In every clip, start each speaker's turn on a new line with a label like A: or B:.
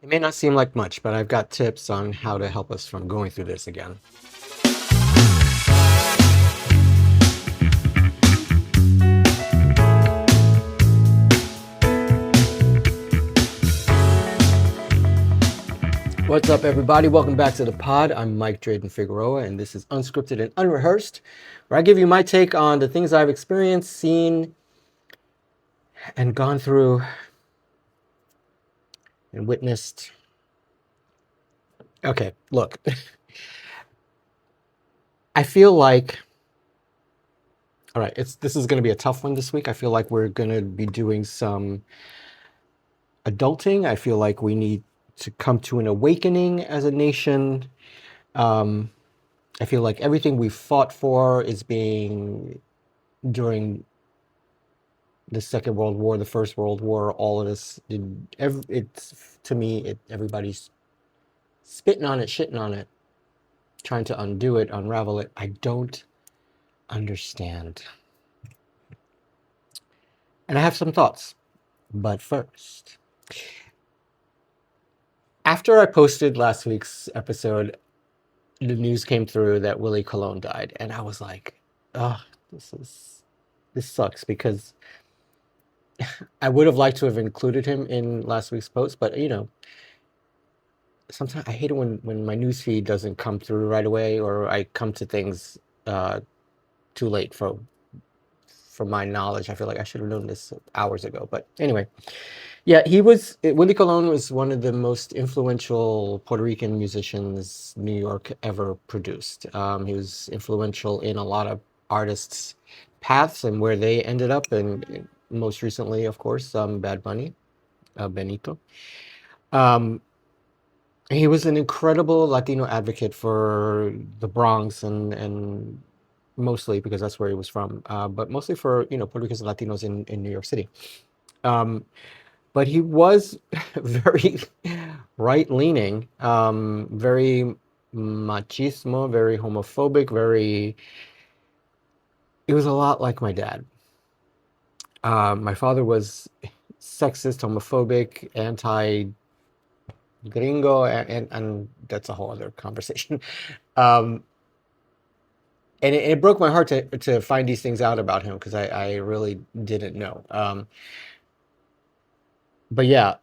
A: It may not seem like much, but I've got tips on how to help us from going through this again. What's up, everybody? Welcome back to the pod. I'm Mike Dreyden Figueroa, and this is Unscripted and Unrehearsed, where I give you my take on the things I've experienced, seen, and gone through and witnessed. Okay, look, I feel like, all right, this is going to be a tough one this week. I feel like we're going to be doing some adulting. I feel like we need to come to an awakening as a nation. I feel like everything we fought for is being during the Second World War, the First World War, all of this. It's to me, everybody's spitting on it, shitting on it, trying to undo it, unravel it. I don't understand, and I have some thoughts. But first, after I posted last week's episode, the news came through that Willie Colon died, and I was like, "Oh, this sucks," because I would have liked to have included him in last week's post, but sometimes I hate it when my news feed doesn't come through right away, or I come to things too late for my knowledge. I feel like I should have known this hours ago. But anyway, yeah, Willie Colon was one of the most influential Puerto Rican musicians New York ever produced. He was influential in a lot of artists' paths and where they ended up, and most recently, of course, Bad Bunny, Benito. He was an incredible Latino advocate for the Bronx and mostly because that's where he was from, but mostly for Puerto Ricans and Latinos in New York City. But he was very right-leaning, very machismo, very homophobic, It was a lot like my dad. My father was sexist, homophobic, anti-gringo, and that's a whole other conversation. And it broke my heart to find these things out about him because I really didn't know. But yeah,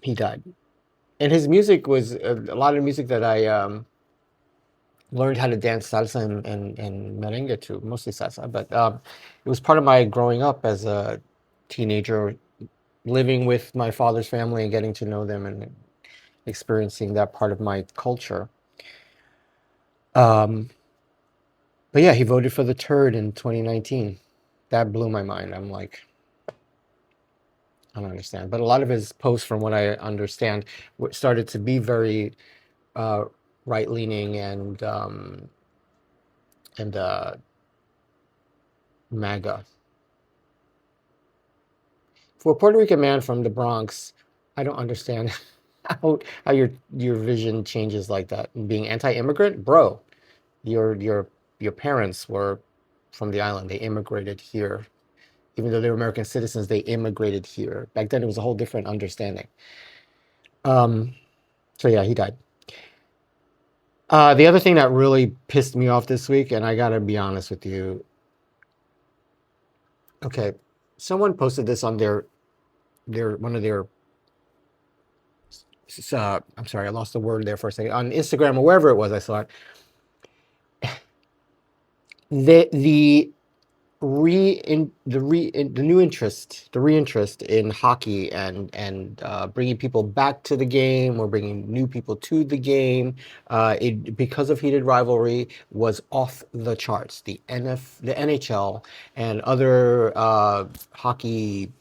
A: he died. And his music was a lot of music that I learned how to dance salsa and merengue to, mostly salsa. But it was part of my growing up as a teenager, living with my father's family and getting to know them and experiencing that part of my culture. But yeah, he voted for the turd in 2019. That blew my mind. I'm like, I don't understand. But a lot of his posts, from what I understand, started to be very right-leaning and MAGA. For a Puerto Rican man from the Bronx, I don't understand how your vision changes like that. Being anti-immigrant, bro, your parents were from the island. They immigrated here. Even though they were American citizens, they immigrated here. Back then, it was a whole different understanding. So yeah, he died. The other thing that really pissed me off this week, and I gotta be honest with you. Okay, someone posted this on their one of their. I'm sorry, I lost the word there for a second. On Instagram or wherever it was, I saw it. The reinterest in hockey and bringing people back to the game or bringing new people to the game, because of heated rivalry, was off the charts. The NHL and other hockey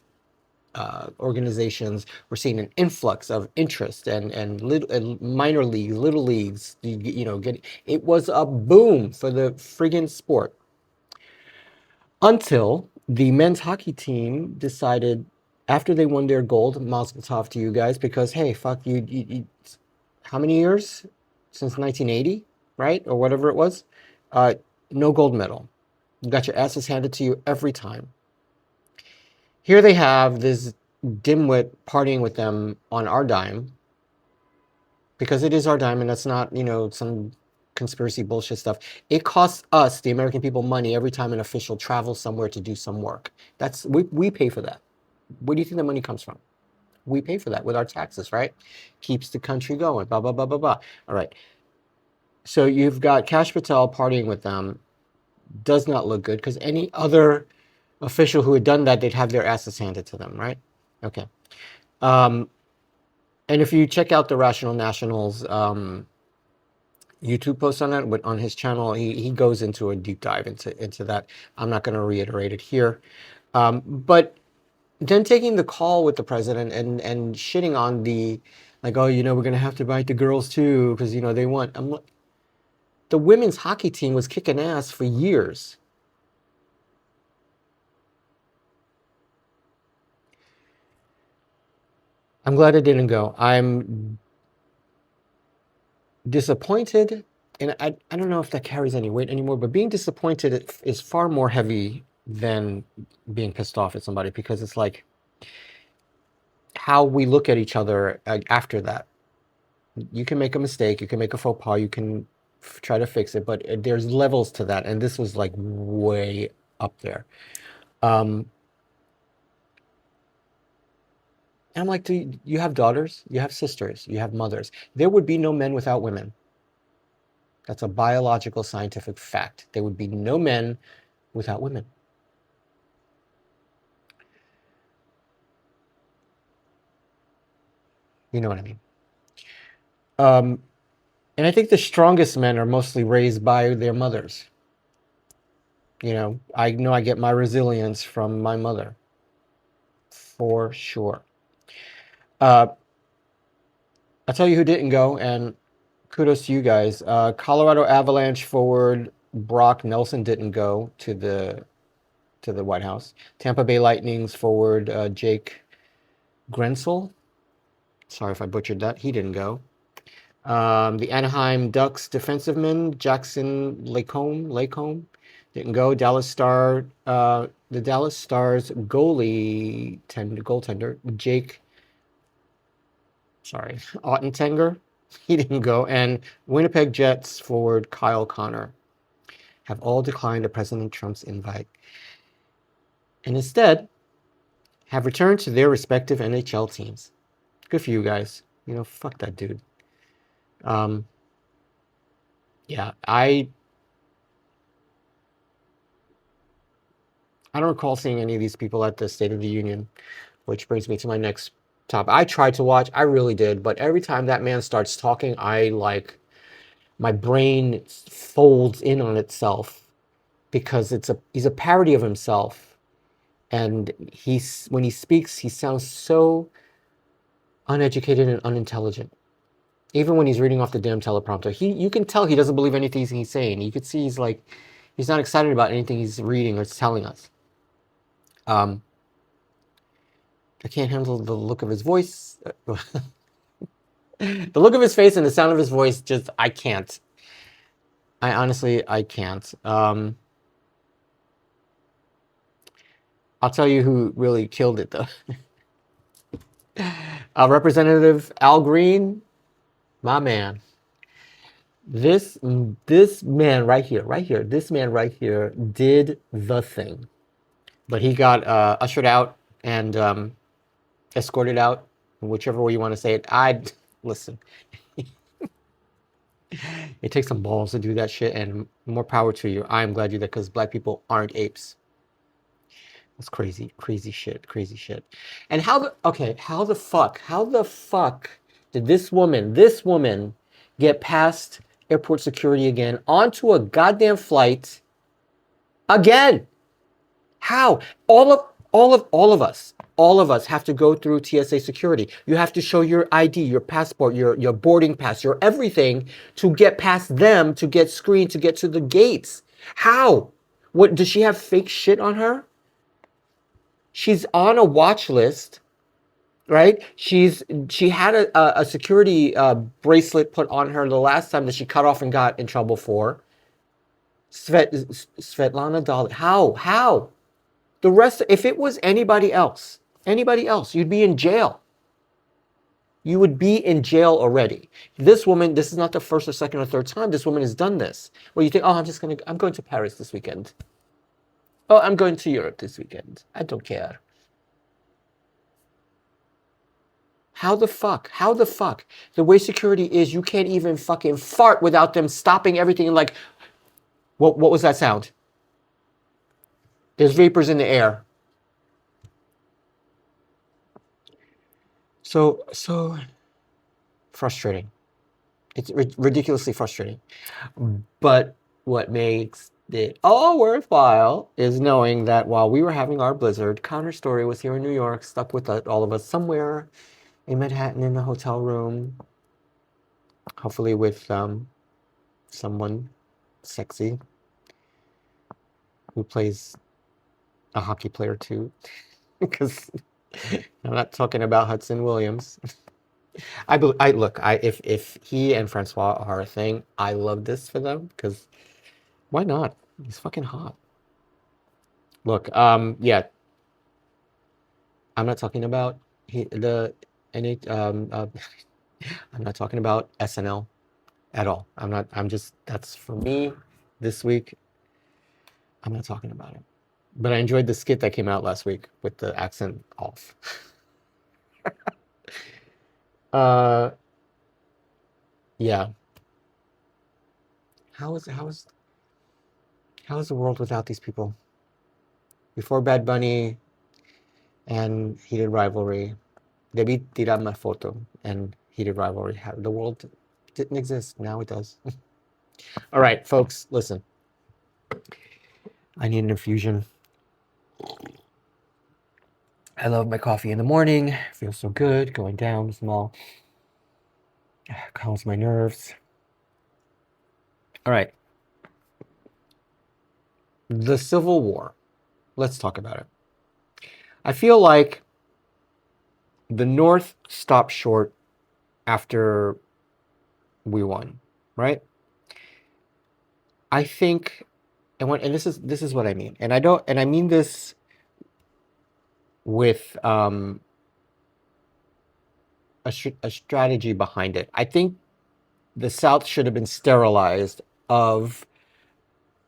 A: organizations were seeing an influx of interest and minor leagues, little leagues. It was a boom for the friggin' sport. Until the men's hockey team decided, after they won their gold, mazel tov to you guys, because hey, fuck you, how many years since 1980, right, or whatever it was, no gold medal. You got your asses handed to you every time. Here they have this dimwit partying with them on our dime, because it is our dime and that's not, some conspiracy bullshit stuff. It costs us, the American people, money every time an official travels somewhere to do some work. We pay for that. Where do you think the money comes from? We pay for that with our taxes, right? Keeps the country going, blah, blah, blah, blah, blah. All right. So you've got Kash Patel partying with them. Does not look good, because any other official who had done that, they'd have their asses handed to them, right? Okay. Um, and if you check out the Rational Nationals YouTube post on that, on his channel, he goes into a deep dive into that. I'm not going to reiterate it here. But then taking the call with the president and shitting on like, oh, we're going to have to bite the girls too, because, they want. The women's hockey team was kicking ass for years. I'm glad it didn't go. I'm disappointed, and I don't know if that carries any weight anymore, but being disappointed is far more heavy than being pissed off at somebody, because it's like how we look at each other after that. You can make a mistake, you can make a faux pas, you can try to fix it, but there's levels to that, and this was like way up there. And I'm like, do you have daughters? You have sisters, you have mothers. There would be no men without women. That's a biological, scientific fact. There would be no men without women. You know what I mean? And I think the strongest men are mostly raised by their mothers. I know I get my resilience from my mother, for sure. I'll tell you who didn't go, and kudos to you guys. Colorado Avalanche forward Brock Nelson didn't go to the White House. Tampa Bay Lightning's forward Jake Grensel, sorry if I butchered that, he didn't go. The Anaheim Ducks defenseman Jackson Lacombe didn't go. The Dallas Stars goaltender Jake, Ottentenger, he didn't go. And Winnipeg Jets forward Kyle Connor have all declined President Trump's invite, and instead have returned to their respective NHL teams. Good for you guys. Fuck that dude. Yeah, I don't recall seeing any of these people at the State of the Union, which brings me to my next topic. I tried to watch, I really did, but every time that man starts talking, my brain folds in on itself, because he's a parody of himself, and when he speaks, he sounds so uneducated and unintelligent. Even when he's reading off the damn teleprompter, you can tell he doesn't believe anything he's saying. You could see he's not excited about anything he's reading or telling us. I can't handle the look of his voice. The look of his face and the sound of his voice, I can't. I can't. I'll tell you who really killed it, though. Representative Al Green, my man. This man right here, this man right here did the thing. But he got ushered out and escorted out, whichever way you want to say it. Listen. It takes some balls to do that shit, and more power to you. I'm glad you did, because black people aren't apes. That's crazy shit. And how the fuck did this woman get past airport security again onto a goddamn flight again? How? All of us have to go through TSA security. You have to show your ID, your passport, your boarding pass, your everything to get past them, to get screened, to get to the gates. How? What, does she have fake shit on her? She's on a watch list, right? She had a security bracelet put on her the last time that she cut off and got in trouble for. Svetlana Dali. How? The rest, if it was anybody else, Anybody else, you'd be in jail. You would be in jail already. This woman, this is not the first or second or third time this woman has done this. Where you think, oh, I'm going to Paris this weekend. Oh, I'm going to Europe this weekend. I don't care. How the fuck? How the fuck? The way security is, you can't even fucking fart without them stopping everything and like, what was that sound? There's vapors in the air. So frustrating. It's ridiculously frustrating. But what makes it all worthwhile is knowing that while we were having our blizzard, Connor Story was here in New York, stuck with all of us somewhere in Manhattan in a hotel room, hopefully with someone sexy who plays a hockey player too. Because I'm not talking about Hudson Williams. If he and Francois are a thing, I love this for them because why not? He's fucking hot. Look, yeah, I'm not talking about any I'm not talking about SNL at all. I'm just that's for me this week. I'm not talking about it. But I enjoyed the skit that came out last week with the accent off. uh yeah. How is the world without these people? Before Bad Bunny and Heated Rivalry, Debí tirar más foto and Heated Rivalry. The world didn't exist. Now it does. All right, folks, listen. I need an infusion. I love my coffee in the morning. Feels so good. Going down small. Calms my nerves. All right. The Civil War. Let's talk about it. I feel like the North stopped short after we won, right? I think, and this is what I mean, and I mean this with a strategy behind it. I think the South should have been sterilized of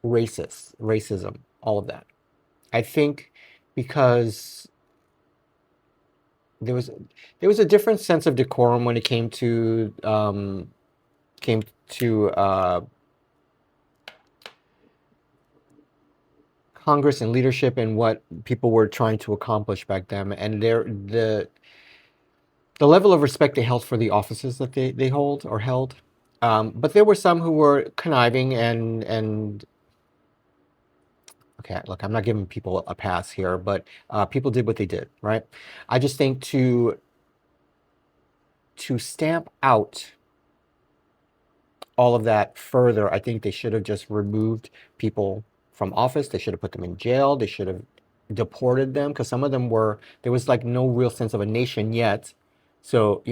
A: racism, all of that. I think because there was a different sense of decorum when it came to Congress and leadership and what people were trying to accomplish back then, and the level of respect they held for the offices that they hold or held. But there were some who were conniving and okay, look, I'm not giving people a pass here, but people did what they did, right? I just think to stamp out all of that further, I think they should have just removed people from office. They should have put them in jail. They should have deported them because some of them there was like no real sense of a nation yet. So,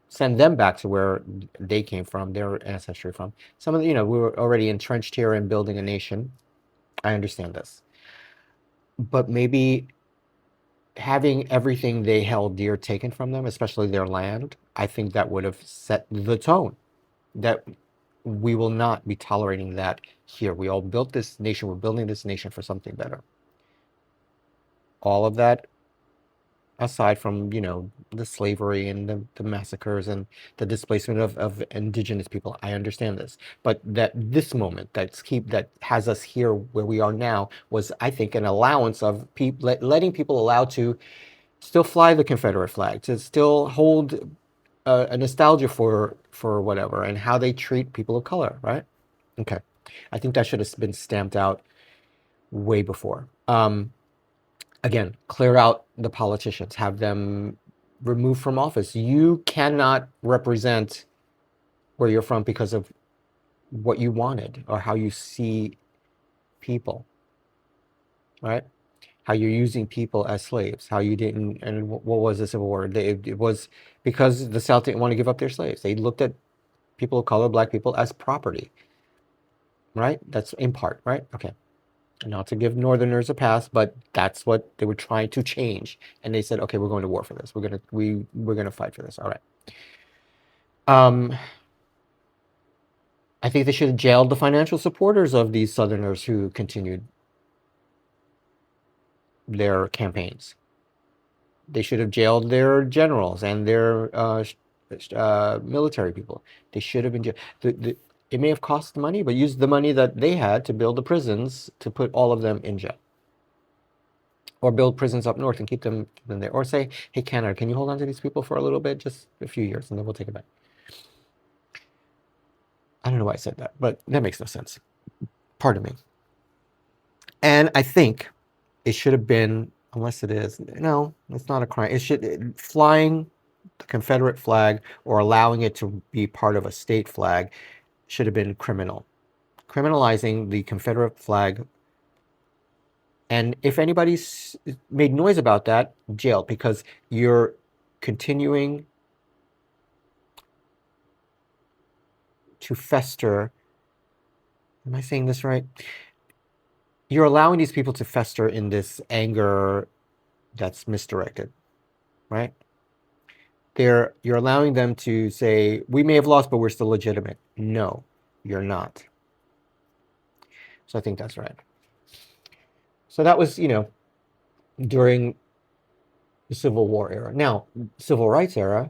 A: send them back to where they came from, their ancestry from. Some of the, we were already entrenched here in building a nation. I understand this. But maybe having everything they held dear taken from them, especially their land, I think that would have set the tone that we will not be tolerating that here. We all built this nation. We're building this nation for something better. All of that aside from, the slavery and the massacres and the displacement of indigenous people. I understand this. But this moment that has us here where we are now was, I think, an allowance of letting people allowed to still fly the Confederate flag, to still hold a nostalgia for whatever and how they treat people of color, right? Okay. I think that should have been stamped out way before. Again, clear out the politicians, have them removed from office. You cannot represent where you're from because of what you wanted or how you see people, right? How you're using people as slaves, how you didn't, and what was the Civil War? It was because the South didn't want to give up their slaves. They looked at people of color, black people, as property, right? That's in part, right? Okay. Not to give Northerners a pass, but that's what they were trying to change. And they said, okay, we're going to war for this. We're gonna fight for this. All right. Um, I think they should have jailed the financial supporters of these Southerners who continued their campaigns. They should have jailed their generals and their military people. They should have been jailed. It may have cost money, but use the money that they had to build the prisons to put all of them in jail. Or build prisons up north and keep them there. Or say, hey, Canada, can you hold on to these people for a little bit, just a few years, and then we'll take it back. I don't know why I said that, but that makes no sense. Pardon me. And I think it should have been, unless it is, no, it's not a crime. Flying the Confederate flag or allowing it to be part of a state flag should have been criminal. Criminalizing the Confederate flag. And if anybody's made noise about that, jail, because you're continuing to fester. Am I saying this right? You're allowing these people to fester in this anger that's misdirected, right? You're allowing them to say, we may have lost, but we're still legitimate. No, you're not. So I think that's right. So that was, during the Civil War era. Now, Civil Rights era,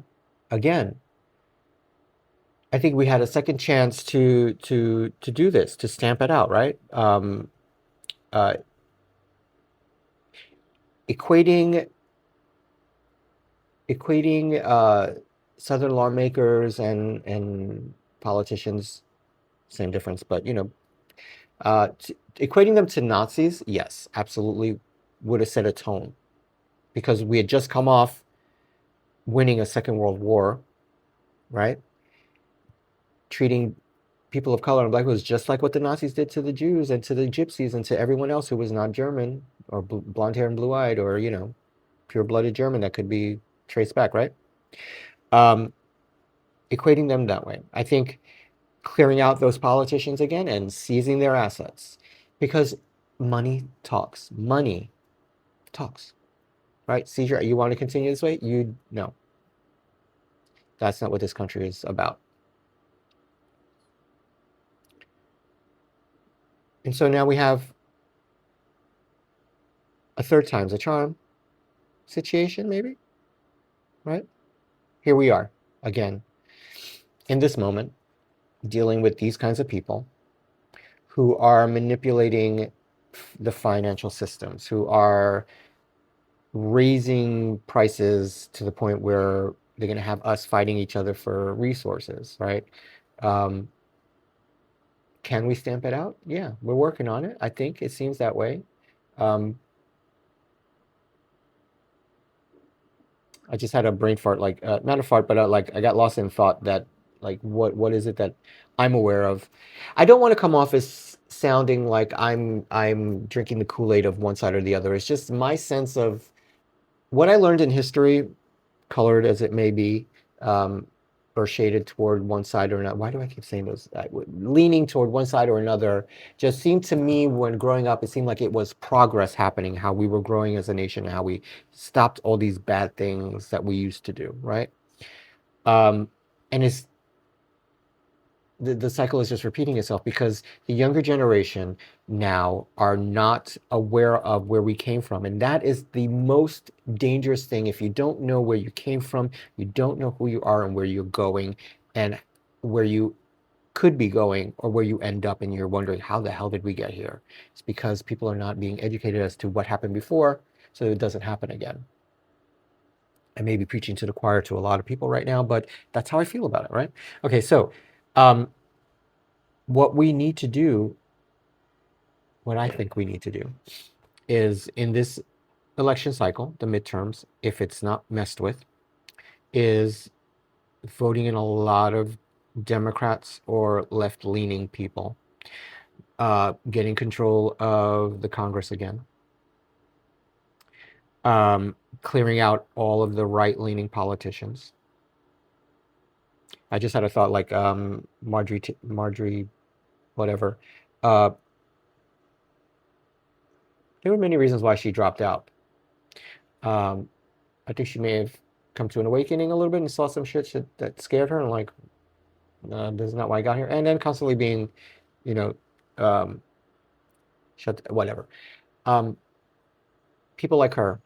A: again, I think we had a second chance to do this, to stamp it out, right? Uh, equating Southern lawmakers and politicians, same difference, but equating them to Nazis, yes, absolutely would have set a tone, because we had just come off winning a Second World War, right? Treating people of color and black was just like what the Nazis did to the Jews and to the Gypsies and to everyone else who was not German or blonde hair and blue eyed, or pure blooded German that could be traced back, right? Equating them that way, I think clearing out those politicians again and seizing their assets, because money talks. Money talks, right? Seizure. You want to continue this way? No. That's not what this country is about. And so now we have a third time's a charm situation, maybe, right? Here we are again in this moment, dealing with these kinds of people who are manipulating the financial systems, who are raising prices to the point where they're going to have us fighting each other for resources, right? Um, can we stamp it out? Yeah, we're working on it. I think it seems that way. Um, I just had a brain fart, like not a fart, but like I got lost in thought that, like, what is it that I'm aware of? I don't want to come off as sounding like I'm drinking the Kool-Aid of one side or the other. It's just my sense of what I learned in history, colored as it may be, um, or shaded toward one side or another. Why do I keep saying those? Leaning toward one side or another just seemed to me, when growing up, it seemed like it was progress happening, how we were growing as a nation, and how we stopped all these bad things that we used to do, right? Um, and it's the cycle is just repeating itself, because the younger generation now are not aware of where we came from, and that is the most dangerous thing. If you don't know where you came from, you don't know who you are and where you're going, and where you could be going, or where you end up, and you're wondering, how the hell did we get here? It's because people are not being educated as to what happened before, so it doesn't happen again. I may be preaching to the choir to a lot of people right now, but that's how I feel about it, right? Okay, so um, what we need to do, what I think we need to do, is in this election cycle, the midterms, if it's not messed with, is voting in a lot of Democrats or left-leaning people, getting control of the Congress again, clearing out all of the right-leaning politicians. I just had a thought, like Marjorie, whatever, uh, There were many reasons why she dropped out. Um, I think she may have come to an awakening a little bit and saw some shit that scared her and like, this is not why I got here. And then constantly being, you know, um, whatever. Um, People like her,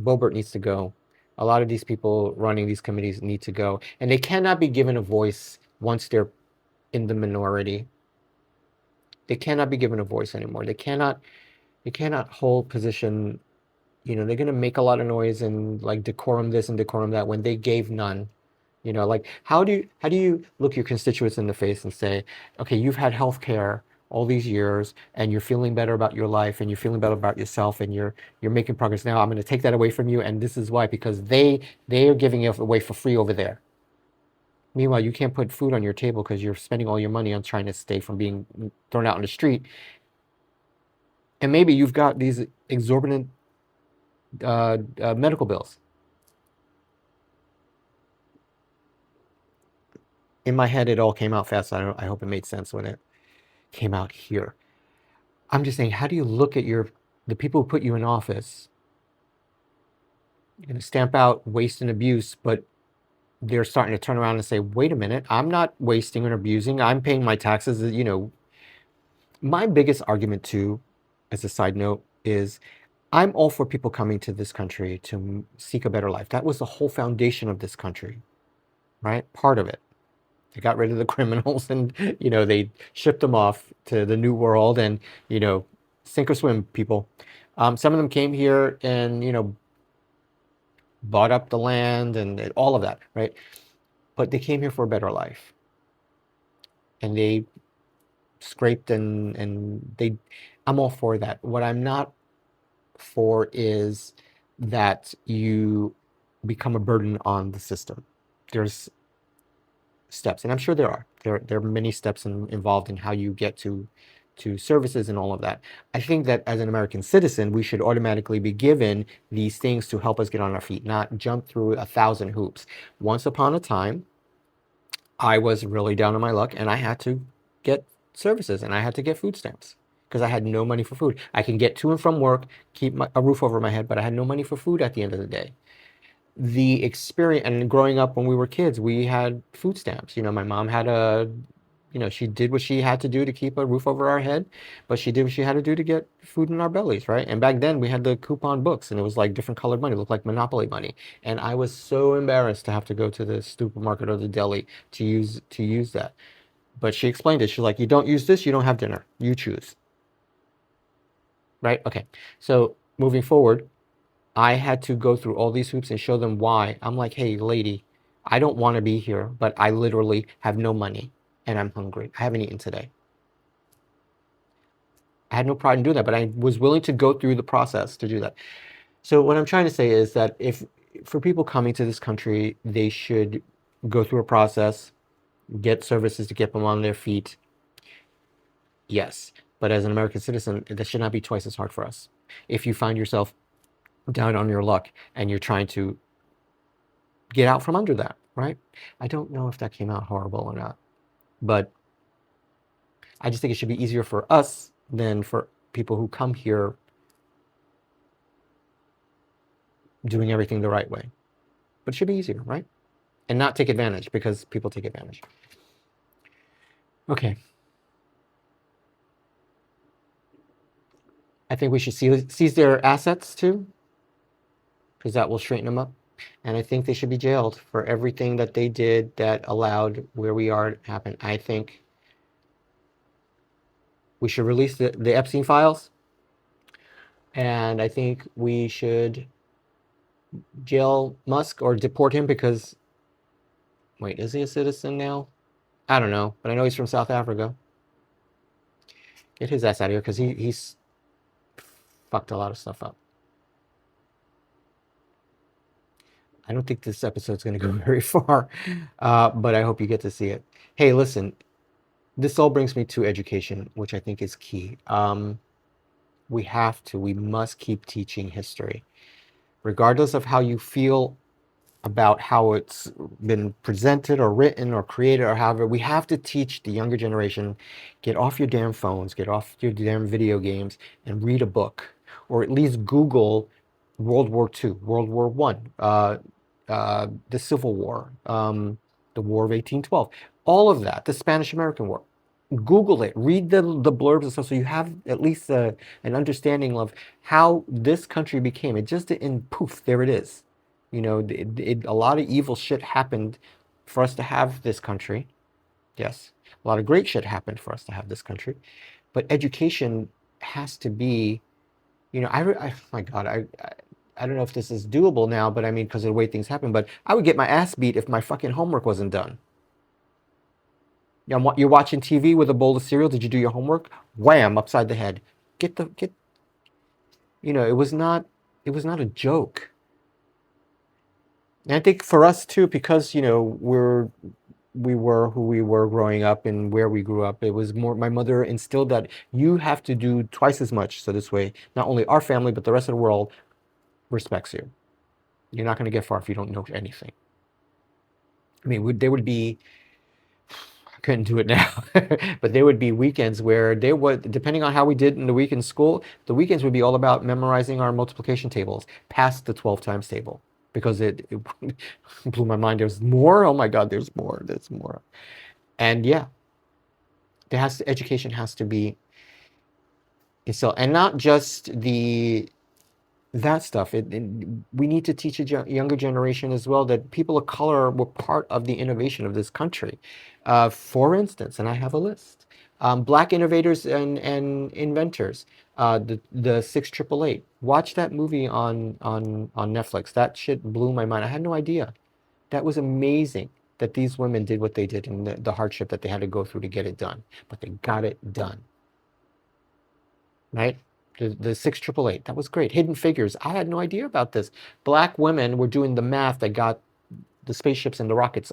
A: Bobert needs to go. A lot of these people running these committees need to go, and they cannot be given a voice once they're in the minority. They cannot be given a voice anymore. They cannot hold position. They're gonna make a lot of noise and like decorum this and decorum that when they gave none. Like how do you look your constituents in the face and say, okay, you've had health care all these years and you're feeling better about your life and you're feeling better about yourself and you're making progress now. I'm going to take that away from you, and this is why, because they are giving it away for free over there. Meanwhile, you can't put food on your table because you're spending all your money on trying to stay from being thrown out on the street. And maybe you've got these exorbitant medical bills. In my head, it all came out fast. I hope it made sense when it came out here. I'm just saying, how do you look at the people who put you in office? You're going to stamp out waste and abuse, but they're starting to turn around and say, wait a minute, I'm not wasting or abusing. I'm paying my taxes. My biggest argument too, as a side note, is I'm all for people coming to this country to seek a better life. That was the whole foundation of this country, right? Part of it. They got rid of the criminals and, they shipped them off to the new world and, sink or swim, people. Some of them came here and, bought up the land and all of that, right? But they came here for a better life. And they scraped I'm all for that. What I'm not for is that you become a burden on the system. There's steps, and I'm sure there are many steps involved in how you get to services and all of that. I think that as an American citizen, we should automatically be given these things to help us get on our feet, not jump through 1,000 hoops. Once upon a time, I was really down on my luck and I had to get services and I had to get food stamps because I had no money for food. I can get to and from work, keep a roof over my head, but I had no money for food at the end of the day. The experience, and growing up when we were kids, we had food stamps. My mom had she did what she had to do to keep a roof over our head, but she did what she had to do to get food in our bellies, right? And back then we had the coupon books and it was like different colored money, it looked like Monopoly money. And I was so embarrassed to have to go to the supermarket or the deli to use that. But she explained it. She's like, you don't use this, you don't have dinner. You choose. Right? Okay. So moving forward, I had to go through all these hoops and show them why. I'm like, hey, lady, I don't want to be here, but I literally have no money and I'm hungry. I haven't eaten today. I had no pride in doing that, but I was willing to go through the process to do that. So what I'm trying to say is that if for people coming to this country, they should go through a process, get services to get them on their feet. Yes, but as an American citizen, that should not be twice as hard for us. If you find yourself down on your luck and you're trying to get out from under that, right? I don't know if that came out horrible or not, but I just think it should be easier for us than for people who come here doing everything the right way. But it should be easier, right? And not take advantage, because people take advantage. Okay. I think we should seize their assets too, because that will straighten them up. And I think they should be jailed for everything that they did that allowed where we are to happen. I think we should release the Epstein files. And I think we should jail Musk or deport him because, wait, is he a citizen now? I don't know, but I know he's from South Africa. Get his ass out of here because he's fucked a lot of stuff up. I don't think this episode's going to go very far, but I hope you get to see it. Hey, listen, this all brings me to education, which I think is key. We must keep teaching history. Regardless of how you feel about how it's been presented or written or created or however, we have to teach the younger generation, get off your damn phones, get off your damn video games and read a book. or at least Google World War II, World War One, the Civil War, the War of 1812, all of that, the Spanish American War. Google it, read the blurbs and stuff, so you have at least an understanding of how this country became. It just didn't poof, there it is. You know, a lot of evil shit happened for us to have this country. Yes, a lot of great shit happened for us to have this country, but education has to be, you know, my God, I don't know if this is doable now, but I mean, because of the way things happen, but I would get my ass beat if my fucking homework wasn't done. You're watching TV with a bowl of cereal. Did you do your homework? Wham, upside the head. Get. You know, it was not a joke. And I think for us too, because you know we were who we were growing up and where we grew up. It was more, my mother instilled that you have to do twice as much. So this way, not only our family, but the rest of the world respects you. You're not going to get far if you don't know anything. I mean, there would be, I couldn't do it now, but there would be weekends where there would, depending on how we did in the week in school, the weekends would be all about memorizing our multiplication tables past the 12 times table because it blew my mind. There's more. Oh my God, there's more. There's more. And yeah, education has to be instilled, and not just that stuff. We need to teach a younger generation as well that people of color were part of the innovation of this country. For instance, and I have a list: Black innovators and inventors. The 6888. Watch that movie on Netflix. That shit blew my mind. I had no idea. That was amazing that these women did what they did and the hardship that they had to go through to get it done. But they got it done, right? The 6888, that was great. Hidden Figures, I had no idea about this. Black women were doing the math that got the spaceships and the rockets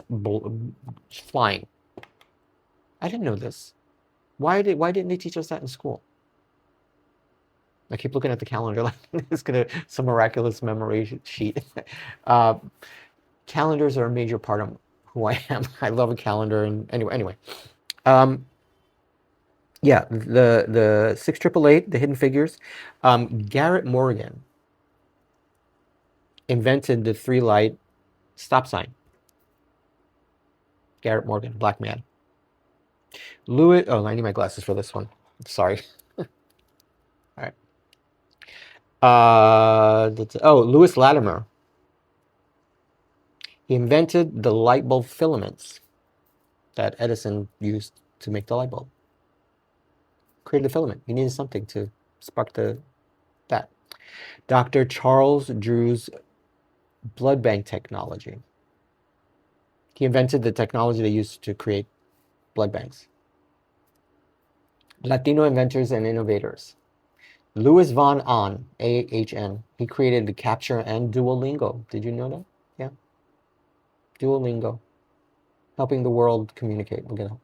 A: flying. I didn't know this. Why didn't they teach us that in school? I keep looking at the calendar like it's gonna some miraculous memory sheet. Calendars are a major part of who I am. I love a calendar, and anyway. Yeah, the 6888, the Hidden Figures. Garrett Morgan invented the 3-light stop sign. Garrett Morgan, black man. I need my glasses for this one. Sorry. All right. Lewis Latimer. He invented the light bulb filaments that Edison used to make the light bulb. Created the filament. He needed something to spark that. Dr. Charles Drew's blood bank technology. He invented the technology they used to create blood banks. Latino inventors and innovators. Louis von Ahn, A-H-N. He created the capture and Duolingo. Did you know that? Yeah. Duolingo. Helping the world communicate. Look at that.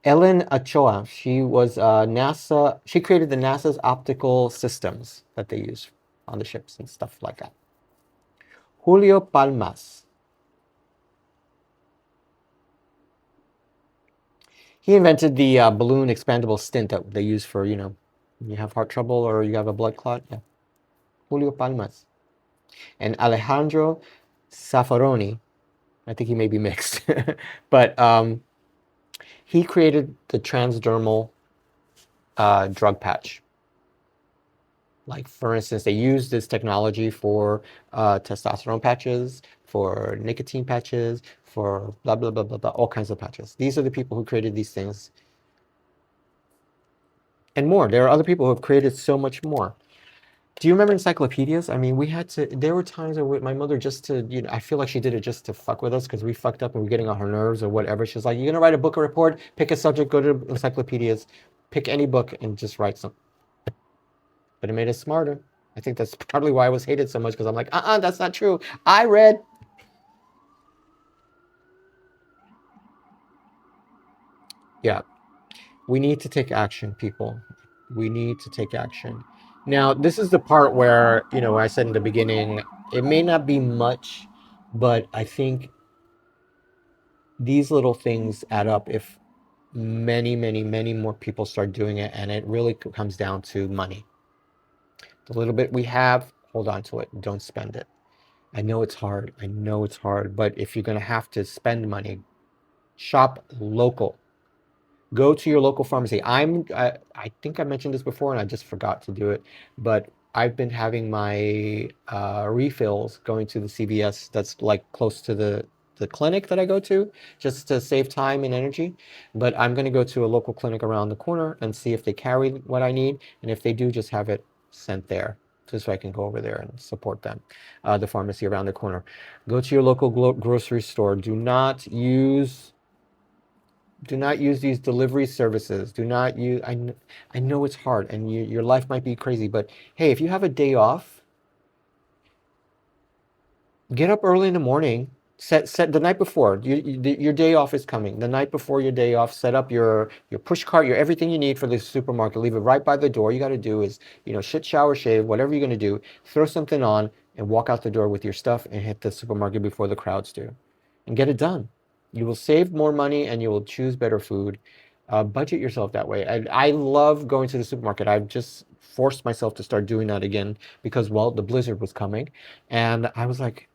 A: Ellen Ochoa. She was NASA. She created the NASA's optical systems that they use on the ships and stuff like that. Julio Palmas. He invented the balloon expandable stent that they use for, you have heart trouble or you have a blood clot. Yeah. Julio Palmas. And Alejandro Zaffaroni. I think he may be mixed. But he created the transdermal drug patch. Like, for instance, they use this technology for testosterone patches, for nicotine patches, for blah, blah, blah, blah, blah, all kinds of patches. These are the people who created these things. And more. There are other people who have created so much more. Do you remember encyclopedias? I mean, there were times where my mother I feel like she did it just to fuck with us because we fucked up and we're getting on her nerves or whatever. She's like, you're going to write a book or report, pick a subject, go to encyclopedias, pick any book and just write some. But it made us smarter. I think that's probably why I was hated so much because I'm like, that's not true. I read. Yeah. We need to take action, people. We need to take action. Now, this is the part where, I said in the beginning, it may not be much, but I think these little things add up if many, many, many more people start doing it. And it really comes down to money. The little bit we have, hold on to it. Don't spend it. I know it's hard. I know it's hard. But if you're going to have to spend money, shop local. Go to your local pharmacy. I think I mentioned this before and I just forgot to do it, but I've been having my refills going to the CVS that's like close to the clinic that I go to, just to save time and energy. But I'm going to go to a local clinic around the corner and see if they carry what I need, and if they do, just have it sent there, just so I can go over there and support them. The pharmacy around the corner. Go to your local grocery store. Do not use these delivery services. Do not use, I know it's hard and your life might be crazy, but hey, if you have a day off, get up early in the morning. Set the night before. Your day off is coming. The night before your day off, set up your push cart, your everything you need for the supermarket. Leave it right by the door. You got to do is, shit, shower, shave, whatever you're going to do. Throw something on and walk out the door with your stuff and hit the supermarket before the crowds do, and get it done. You will save more money and you will choose better food. Budget yourself that way. I love going to the supermarket. I've just forced myself to start doing that again because, well, the blizzard was coming, and I was like,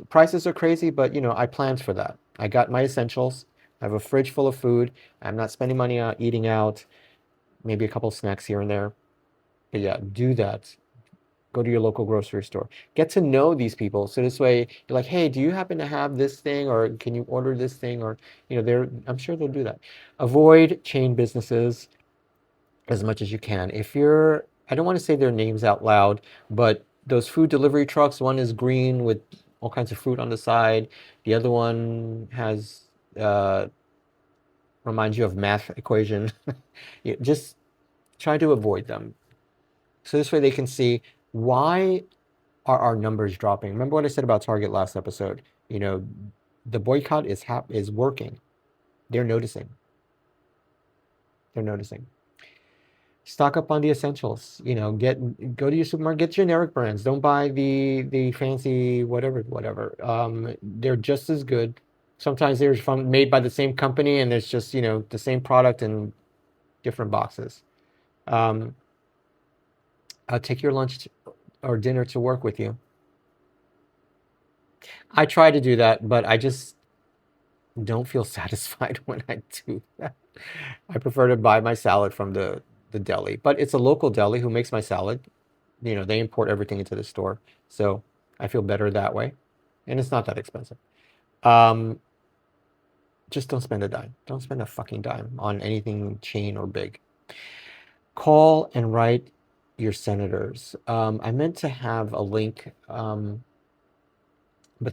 A: prices are crazy, but I planned for that. I got my essentials. I have a fridge full of food. I'm not spending money on eating out, maybe a couple snacks here and there. But yeah, do that. Go to your local grocery store. Get to know these people. So this way you're like, hey, do you happen to have this thing? Or can you order this thing? Or, I'm sure they'll do that. Avoid chain businesses as much as you can. I don't want to say their names out loud, but those food delivery trucks, one is green with all kinds of fruit on the side. The other one has, uh, reminds you of math equation. Just try to avoid them. So this way they can see, why are our numbers dropping? Remember what I said about Target last episode? The boycott is working. They're noticing. They're noticing. Stock up on the essentials. Go to your supermarket, get generic brands. Don't buy the fancy whatever. They're just as good. Sometimes they're made by the same company, and there's just the same product in different boxes. Um, take your lunch or dinner to work with you. I try to do that, but I just don't feel satisfied when I do that. I prefer to buy my salad from the deli, but it's a local deli who makes my salad. They import everything into the store, so I feel better that way, and it's not that expensive. Um, just don't spend a dime. Don't spend a fucking dime on anything chain or big. Call and write your senators. I meant to have a link, but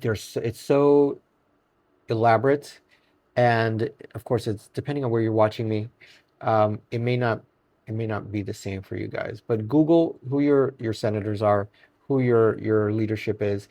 A: it's so elaborate, and of course, it's depending on where you're watching me. It may not be the same for you guys, but Google who your senators are, who your leadership is.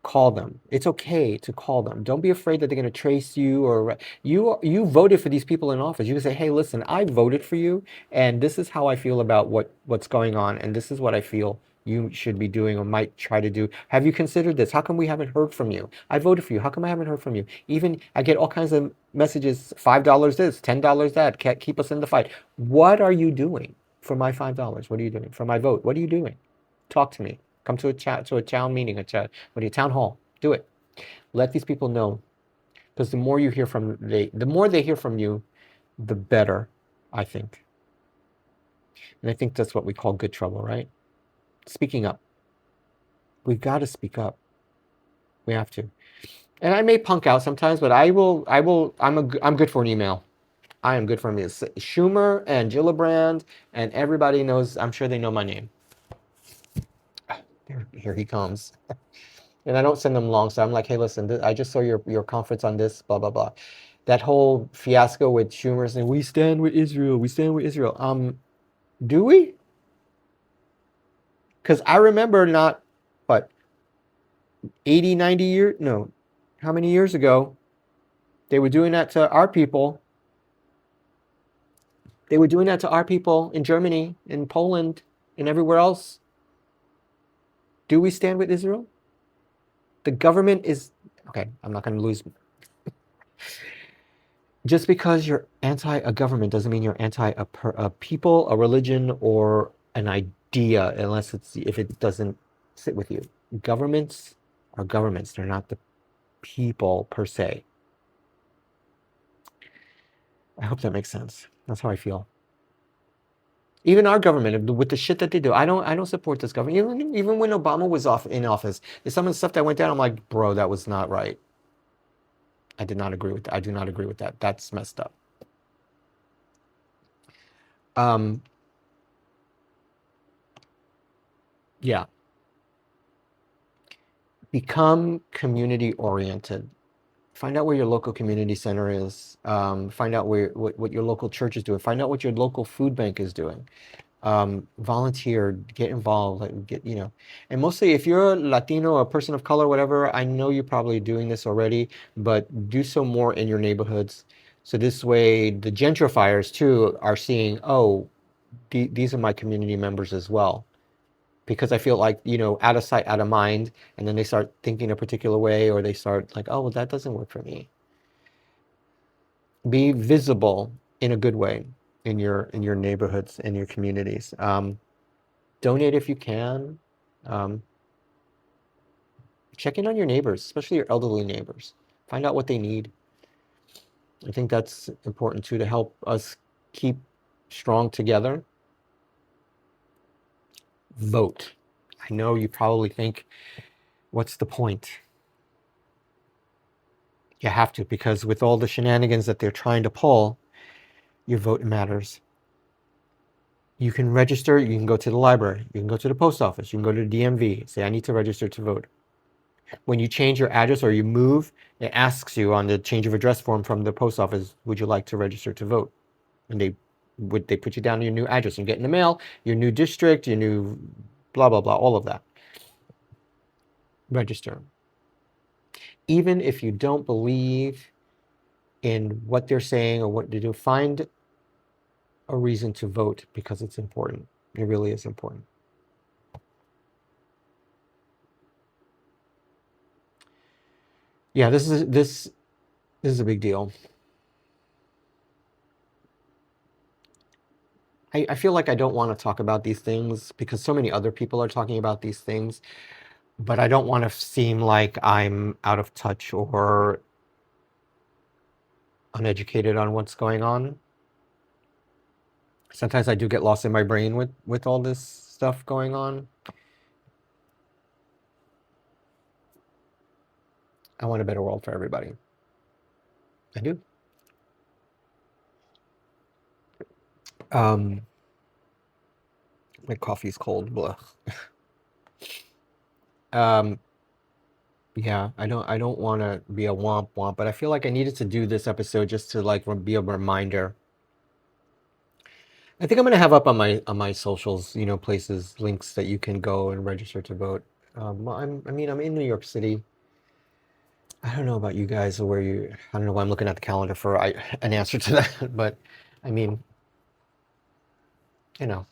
A: Call them. It's okay to call them. Don't be afraid that they're going to trace you, or you voted for these people in office. You can say, hey, listen, I voted for you, and this is how I feel about what's going on, and this is what I feel you should be doing or might try to do. Have you considered this? How come we haven't heard from you? I voted for you. How come I haven't heard from you? Even I get all kinds of messages, $5 this, $10 that, can't keep us in the fight. What are you doing for my $5? What are you doing for my vote? What are you doing? Talk to me. Come to a town meeting, town hall. Do it. Let these people know, because the more they hear from you, the better, I think. And I think that's what we call good trouble, right? Speaking up. We've got to speak up. We have to. And I may punk out sometimes, but I will. I'm good for an email. I am good for me. Schumer and Gillibrand and everybody knows. I'm sure they know my name. Here he comes. And I don't send them long, so I'm like, hey, listen, I just saw your conference on this, blah, blah, blah. That whole fiasco with Schumer saying, we stand with Israel, we stand with Israel. Do we? Because I remember not, what, 80, 90 years, no, how many years ago, they were doing that to our people. They were doing that to our people in Germany, in Poland, and everywhere else. Do we stand with Israel? The government is, okay, I'm not going to lose. Just because you're anti a government doesn't mean you're anti a people, a religion, or an idea unless if it doesn't sit with you. Governments are governments. They're not the people per se. I hope that makes sense. That's how I feel. Even our government, with the shit that they do, I don't support this government. Even when Obama was in office, there's some of the stuff that went down. I'm like, bro, that was not right. I did not agree with that. I do not agree with that. That's messed up. Um, yeah. Become community oriented. Find out where your local community center is. Find out what your local church is doing. Find out what your local food bank is doing. Volunteer, get involved, like and mostly if you're a Latino, a person of color, whatever, I know you're probably doing this already, but do so more in your neighborhoods. So this way, the gentrifiers too are seeing, oh, these are my community members as well. Because I feel like, out of sight, out of mind, and then they start thinking a particular way, or they start like, oh, well, that doesn't work for me. Be visible in a good way in your neighborhoods, in your communities. Donate if you can. Um, check in on your neighbors, especially your elderly neighbors. Find out what they need. I think that's important too, to help us keep strong together. Vote. I know you probably think, what's the point? You have to, because with all the shenanigans that they're trying to pull, your vote matters. You can register, you can go to the library, you can go to the post office, you can go to the DMV, say, I need to register to vote. When you change your address or you move, it asks you on the change of address form from the post office, would you like to register to vote? And they put you down your new address and get in the mail, your new district, your new blah, blah, blah, all of that. Register. Even if you don't believe in what they're saying or what they do, find a reason to vote because it's important. It really is important. Yeah, this is a big deal. I feel like I don't want to talk about these things because so many other people are talking about these things, but I don't want to seem like I'm out of touch or uneducated on what's going on. Sometimes I do get lost in my brain with all this stuff going on. I want a better world for everybody. I do. Um, my coffee's cold. Blah. Um, yeah, I don't want to be a womp womp, but I feel like I needed to do this episode just to like be a reminder. I think I'm gonna have up on my socials, places, links that you can go and register to vote. I'm in New York City. I don't know about you guys or where you. I don't know why I'm looking at the calendar for an answer to that, but I mean, you know.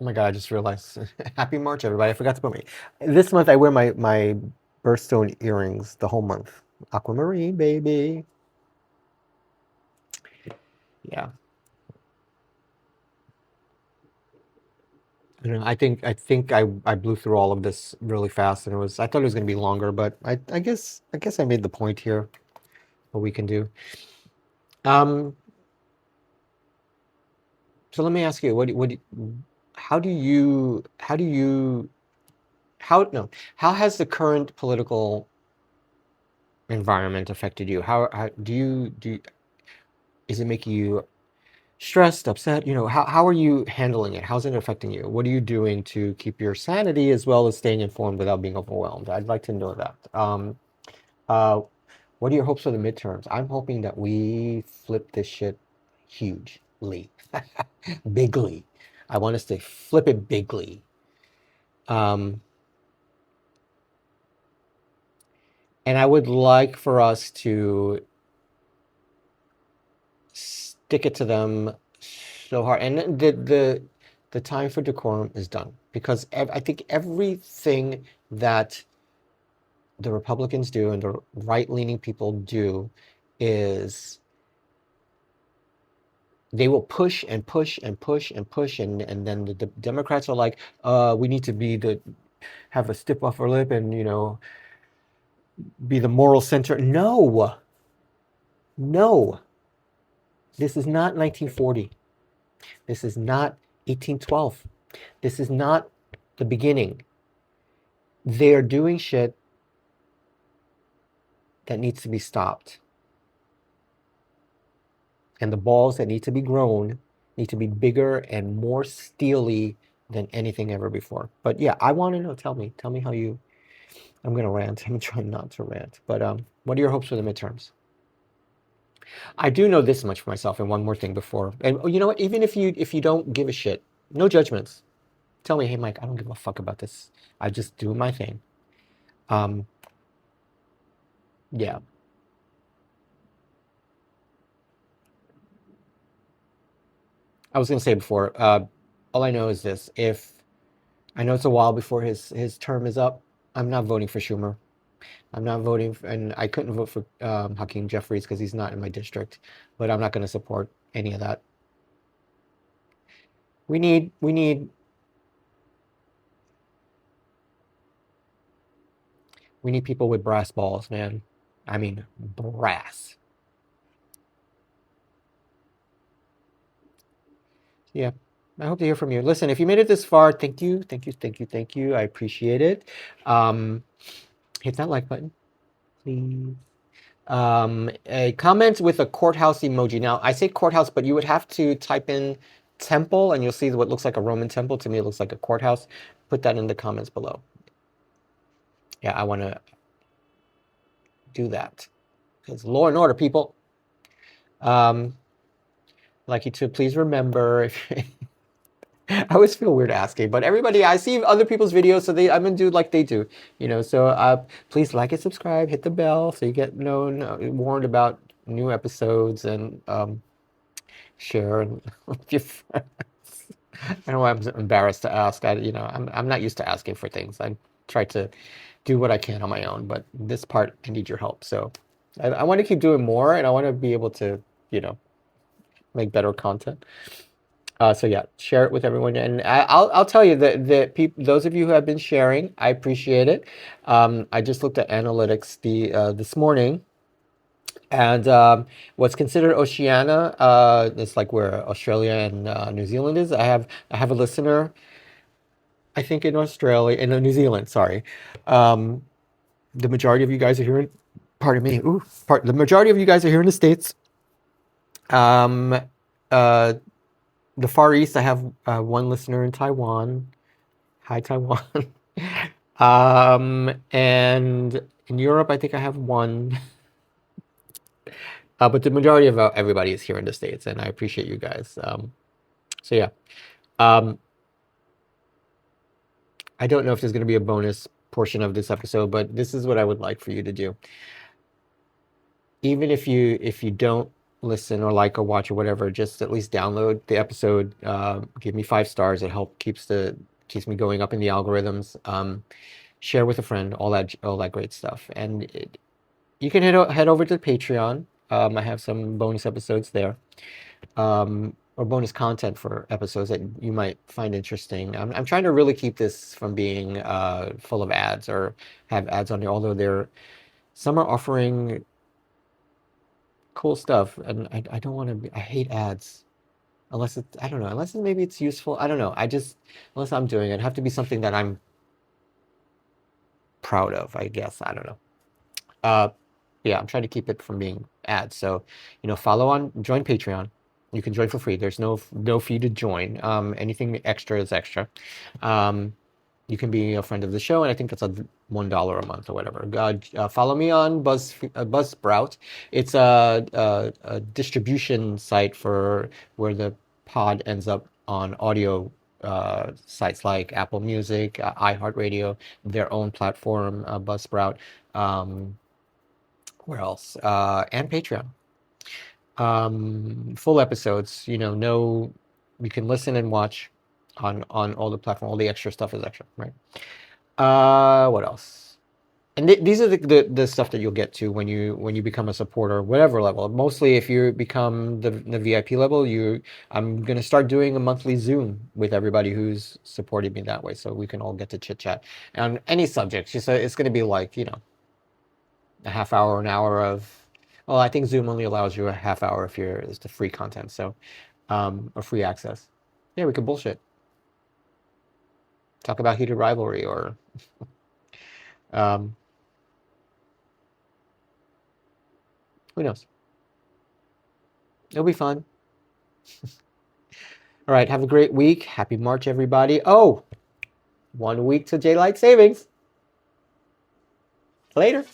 A: Oh my God, I just realized. Happy March, everybody! I forgot to put this month. I wear my birthstone earrings the whole month. Aquamarine, baby. Yeah. I don't know. I think I blew through all of this really fast, and I thought it was going to be longer, but I guess I made the point here. What we can do. Um, so let me ask you, how do you, no, how has the current political environment affected you? How is it making you stressed, upset? How are you handling it? How's it affecting you? What are you doing to keep your sanity as well as staying informed without being overwhelmed? I'd like to know that. Uh, what are your hopes for the midterms? I'm hoping that we flip this shit hugely, bigly. I want us to flip it bigly. Um, and I would like for us to stick it to them so hard. And the time for decorum is done because I think everything that the Republicans do and the right-leaning people do is They will push and push and push and push, and then the Democrats are like, we need to have a stiff upper lip and be the moral center. No, no, this is not 1940. This is not 1812. This is not the beginning. They are doing shit that needs to be stopped. And the balls that need to be grown need to be bigger and more steely than anything ever before. But yeah, I want to know. Tell me how you. I'm gonna rant. I'm trying not to rant. But what are your hopes for the midterms? I do know this much for myself, and one more thing before. And you know what? Even if you don't give a shit, no judgments. Tell me, hey Mike, I don't give a fuck about this. I just do my thing. Um, yeah. I was gonna say before. All I know is this: if I know it's a while before his term is up, I'm not voting for Schumer. I'm not voting for, and I couldn't vote for Hakeem Jeffries because he's not in my district. But I'm not going to support any of that. We need we need people with brass balls, man. I mean brass. Yeah. I hope to hear from you. Listen, if you made it this far, thank you, thank you, thank you, thank you. I appreciate it. Um, hit that like button, please. A comment with a courthouse emoji. Now, I say courthouse, but you would have to type in temple and you'll see what looks like a Roman temple. To me, it looks like a courthouse. Put that in the comments below. Yeah, I want to do that. Because law and order, people. Um, I'd like you to please remember. I always feel weird asking, but everybody, I see other people's videos, so I'm gonna do like they do, So please like and subscribe, hit the bell so you get warned about new episodes, and share with your friends. I know I'm embarrassed to ask. I'm not used to asking for things. I try to do what I can on my own, but this part I need your help. So I want to keep doing more, and I want to be able to, make better content. So yeah, share it with everyone, and I'll tell you that those of you who have been sharing, I appreciate it. I just looked at analytics this morning, and what's considered Oceania, it's like where Australia and New Zealand is. I have a listener, I think in Australia, in New Zealand. Sorry, um, the majority of you guys are here. Pardon me. The majority of you guys are here in the States. Um, uh, the Far East, I have one listener in Taiwan. Hi, Taiwan. And in Europe, I think I have one. But the majority of everybody is here in the States, and I appreciate you guys. So yeah, um, I don't know if there's going to be a bonus portion of this episode, but this is what I would like for you to do. Even if you don't listen or like or watch or whatever, just at least download the episode. Give me 5 stars. It keeps me going up in the algorithms. Share with a friend, all that great stuff, and you can head over to Patreon. I have some bonus episodes there, or bonus content for episodes that you might find interesting. I'm trying to really keep this from being full of ads or have ads on there, although some are offering cool stuff, and I don't want to I hate ads unless it's, I don't know, maybe it's useful. I don't know. Unless I'm doing it, have to be something that I'm proud of, I guess. I don't know. Uh, yeah, I'm trying to keep it from being ads. So, join Patreon. You can join for free. There's no fee to join. Anything extra is extra. Um, you can be a friend of the show, and I think that's $1 a month or whatever. Follow me on Buzzsprout. It's a distribution site for where the pod ends up on audio sites like Apple Music, iHeartRadio, their own platform, Buzzsprout. Where else? And Patreon. Full episodes. No, you can listen and watch on all the platform. All the extra stuff is extra, right? What else? And these are the stuff that you'll get to when you become a supporter, whatever level. Mostly, if you become the VIP level, I'm gonna start doing a monthly Zoom with everybody who's supported me that way, so we can all get to chit chat on any subject. She said it's gonna be like a half hour, an hour of. Well, I think Zoom only allows you a half hour if it's the free content, so or free access. Yeah, we could bullshit, talk about heated rivalry, or um, who knows. It'll be fun. All right, have a great week. Happy March, everybody. Oh, 1 week to daylight savings. Later.